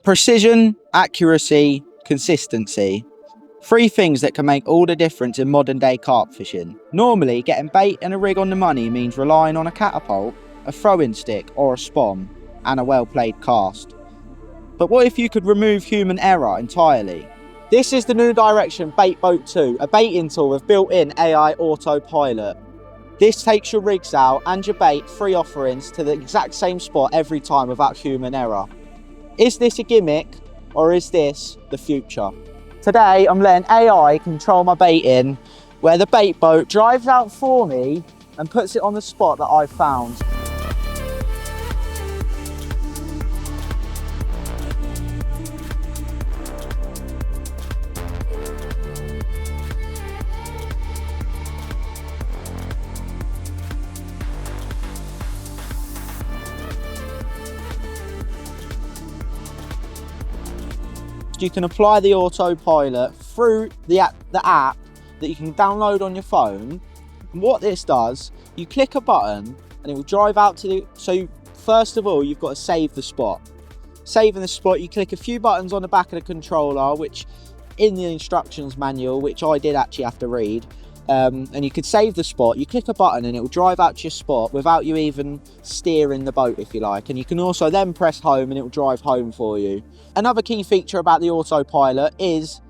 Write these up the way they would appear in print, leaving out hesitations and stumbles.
Precision, accuracy, consistency. Three things that can make all the difference in modern day carp fishing. Normally, getting bait and a rig on the money means relying on a catapult, a throwing stick or a spawn, and a well-played cast. But what if you could remove human error entirely? This is the new direction Bait Boat 2, a baiting tool with built-in AI Autopilot. This takes your rigs out and your bait, free offerings, to the exact same spot every time without human error. Is this a gimmick or is this the future? Today I'm letting AI control my baiting, where the bait boat drives out for me and puts it on the spot that I've found. You can apply the autopilot through the app that you can download on your phone. And what this does, you click a button and it will drive out to the... So first of all, you've got to save the spot. Saving the spot, you click a few buttons on the back of the controller, which in the instructions manual, which I did actually have to read, and you could save the spot. You click a button and it will drive out to your spot without you even steering the boat, if you like. And you can also then press home and it will drive home for you. Another key feature about the autopilot is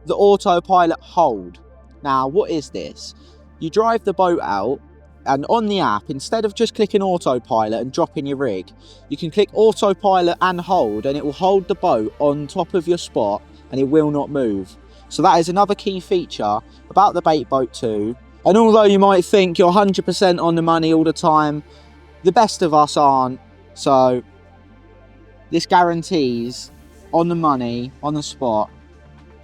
the autopilot hold. Now, what is this? You drive the boat out, and on the app, instead of just clicking autopilot and dropping your rig, you can click autopilot and hold, and it will hold the boat on top of your spot and it will not move. So that is another key feature about the Bait Boat 2. And although you might think you're 100% on the money all the time, the best of us aren't. So this guarantees on the money, on the spot,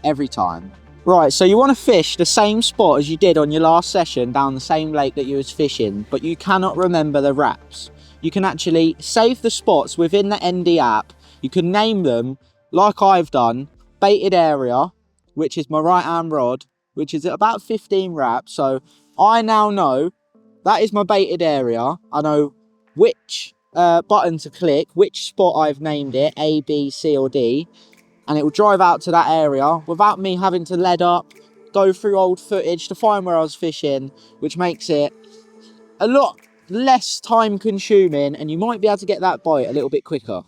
every time. Right, so you want to fish the same spot as you did on your last session down the same lake that you was fishing, but you cannot remember the wraps. You can actually save the spots within the ND app. You can name them, like I've done, baited area, which is my right hand rod, which is at about 15 wraps. So I now know that is my baited area. I know which button to click, which spot I've named it, A, B, C or D, and it will drive out to that area without me having to lead up, go through old footage to find where I was fishing, which makes it a lot less time consuming, and you might be able to get that bite a little bit quicker.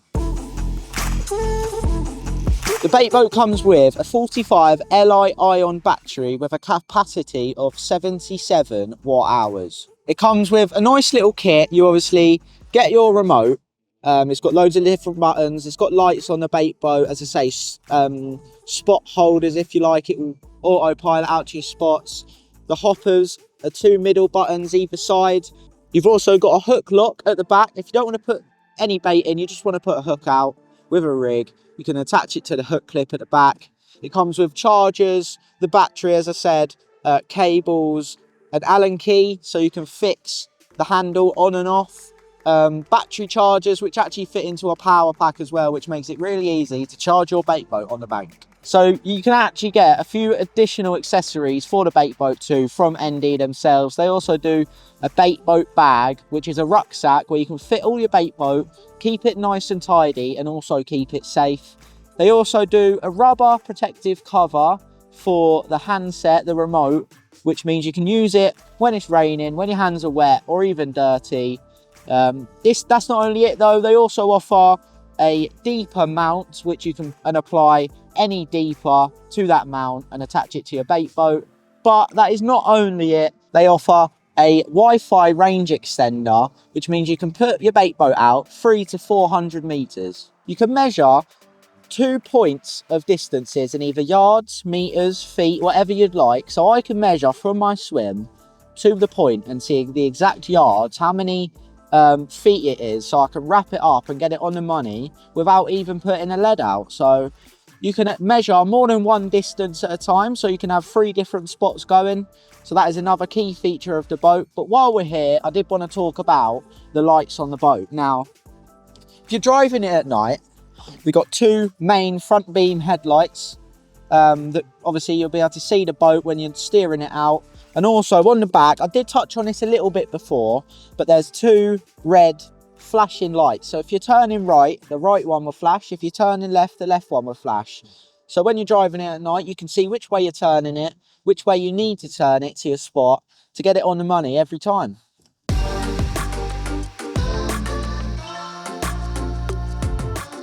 The bait boat comes with a 45 Li-ion battery with a capacity of 77 watt-hours. It comes with a nice little kit. You obviously get your remote. It's got loads of different buttons. It's got lights on the bait boat, as I say, spot holders, if you like. It will autopilot out to your spots. The hoppers are two middle buttons either side. You've also got a hook lock at the back. If you don't want to put any bait in, you just want to put a hook out with a rig, you can attach it to the hook clip at the back. It comes with chargers, the battery, as I said, cables, an Allen key so you can fix the handle on and off. Battery chargers which actually fit into a power pack as well, which makes it really easy to charge your bait boat on the bank. So you can actually get a few additional accessories for the Bait Boat 2 from ND themselves. They also do a bait boat bag, which is a rucksack where you can fit all your bait boat, keep it nice and tidy, and also keep it safe. They also do a rubber protective cover for the handset, the remote, which means you can use it when it's raining, when your hands are wet or even dirty. That's not only it though, they also offer a deeper mount which you can apply any deeper to that mount and attach it to your bait boat. But that is not only it, they offer a Wi-Fi range extender, which means you can put your bait boat out 300 to 400 meters. You can measure 2 points of distances in either yards, meters, feet, whatever you'd like. So I can measure from my swim to the point and see the exact yards, how many feet it is, so I can wrap it up and get it on the money without even putting a lead out. So you can measure more than one distance at a time, so you can have 3 different spots going. So that is another key feature of the boat. But while we're here, I did want to talk about the lights on the boat. Now, if you're driving it at night, we've got 2 main front beam headlights that obviously you'll be able to see the boat when you're steering it out. And also on the back, I did touch on this a little bit before, but there's 2 red flashing lights. So if you're turning right, the right one will flash. If you're turning left, the left one will flash. So when you're driving it at night, you can see which way you're turning it, which way you need to turn it to your spot to get it on the money every time.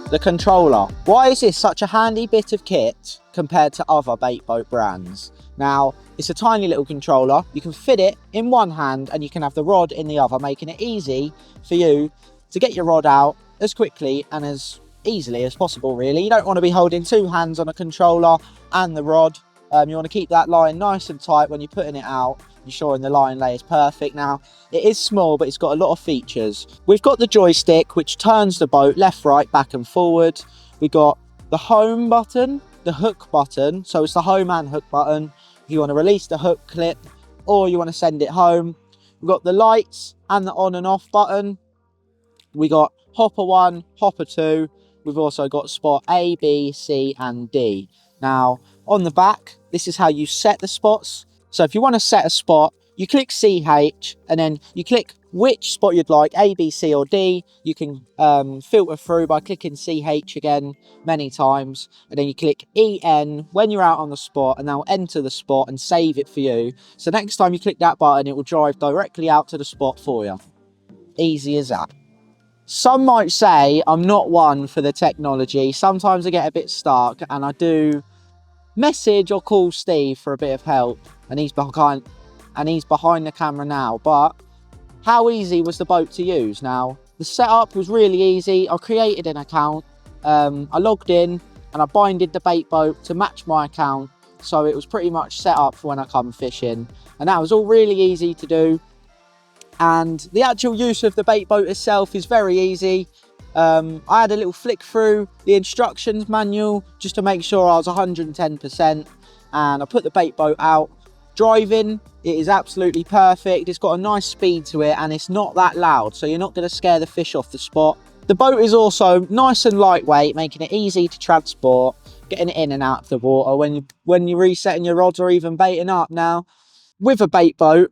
The controller. Why is this such a handy bit of kit compared to other bait boat brands? Now, it's a tiny little controller. You can fit it in one hand and you can have the rod in the other, making it easy for you to get your rod out as quickly and as easily as possible, really. You don't want to be holding two hands on a controller and the rod. You want to keep that line nice and tight when you're putting it out, ensuring the line lay is perfect. Now, it is small, but it's got a lot of features. We've got the joystick, which turns the boat left, right, back and forward. We've got the home button, the hook button. So it's the home and hook button. If you want to release the hook clip or you want to send it home. We've got the lights and the on and off button. We got hopper 1, hopper 2. We've also got spot A, B, C and D. Now, on the back, this is how you set the spots. So if you want to set a spot, you click CH and then you click which spot you'd like, A, B, C or D. You can filter through by clicking CH again many times. And then you click EN when you're out on the spot and they'll enter the spot and save it for you. So next time you click that button, it will drive directly out to the spot for you. Easy as that. Some might say I'm not one for the technology. Sometimes I get a bit stuck and I do message or call Steve for a bit of help, and he's behind the camera now. But how easy was the boat to use? Now, the setup was really easy. I created an account, I logged in and I binded the bait boat to match my account, so it was pretty much set up for when I come fishing, and that was all really easy to do. And the actual use of the bait boat itself is very easy. I had a little flick through the instructions manual just to make sure I was 110%, and I put the bait boat out. Driving, it is absolutely perfect. It's got a nice speed to it and it's not that loud, so you're not going to scare the fish off the spot. The boat is also nice and lightweight, making it easy to transport, getting it in and out of the water when you're resetting your rods or even baiting up. Now, with a bait boat,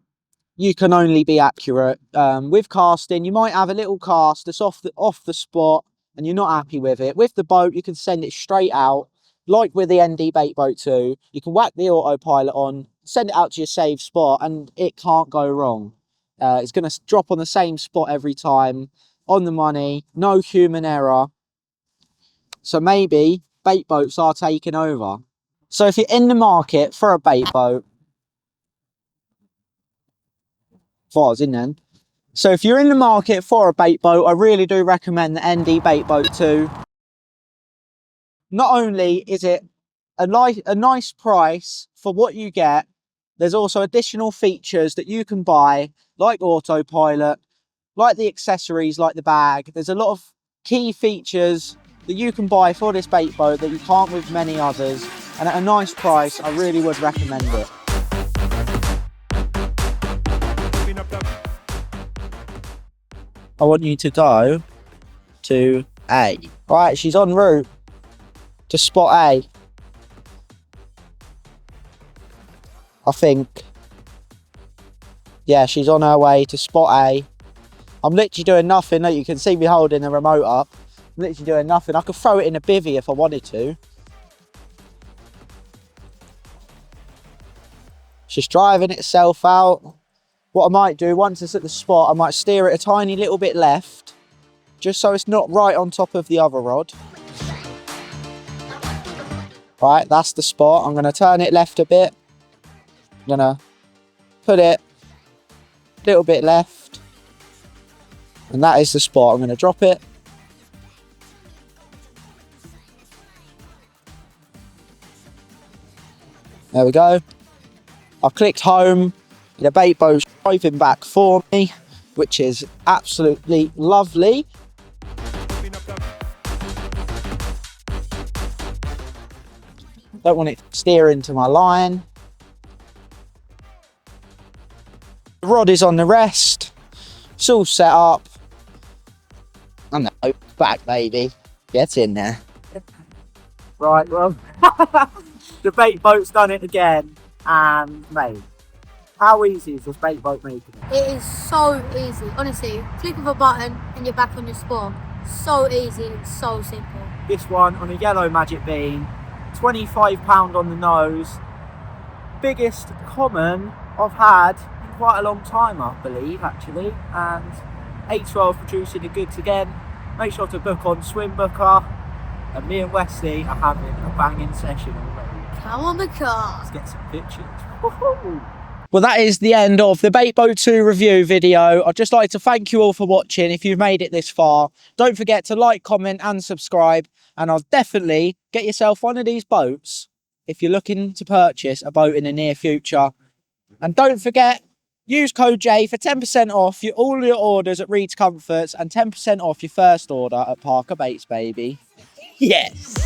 you can only be accurate. With casting, you might have a little cast that's off the spot and you're not happy with it. With the boat, you can send it straight out, like with the ND Bait Boat 2. You can whack the autopilot on, send it out to your saved spot, and it can't go wrong. It's going to drop on the same spot every time, on the money, no human error. So maybe bait boats are taking over. So if you're in the market for a bait boat, So if you're in the market for a bait boat, I really do recommend the ND Bait Boat 2. Not only is it a nice price for what you get, there's also additional features that you can buy, like autopilot, like the accessories, like the bag. There's a lot of key features that you can buy for this bait boat that you can't with many others. And at a nice price, I really would recommend it. I want you to go to A. Right, she's en route to spot A. I think. Yeah, she's on her way to spot A. I'm literally doing nothing. Look, you can see me holding the remote up. I'm literally doing nothing. I could throw it in a bivvy if I wanted to. She's driving itself out. What I might do, once it's at the spot, I might steer it a tiny little bit left, just so it's not right on top of the other rod. Right, that's the spot. I'm going to turn it left a bit. I'm going to put it a little bit left. And that is the spot. I'm going to drop it. There we go. I've clicked home. The bait boat's driving back for me, which is absolutely lovely. Don't want it to steer into my line. The rod is on the rest. It's all set up. And the boat's back, baby. Get in there. Right, well, the bait boat's done it again. And mate, How easy is this bait boat making it? It is so easy. Honestly, click of a button and you're back on your spot. So easy and so simple. This one on a yellow magic bean, £25 on the nose. Biggest common I've had in quite a long time, I believe, actually. And A12 producing the goods again. Make sure to book on Swim Booker. And me and Wesley are having a banging session already. Come on the car. Let's get some pictures. Woohoo! Well, that is the end of the Bait Boat 2 review video. I'd just like to thank you all for watching. If you've made it this far, don't forget to like, comment and subscribe. And I'll definitely get yourself one of these boats if you're looking to purchase a boat in the near future. And don't forget, use code J for 10% off all your orders at Reed's Comforts and 10% off your first order at Parker Baits, baby. Yes!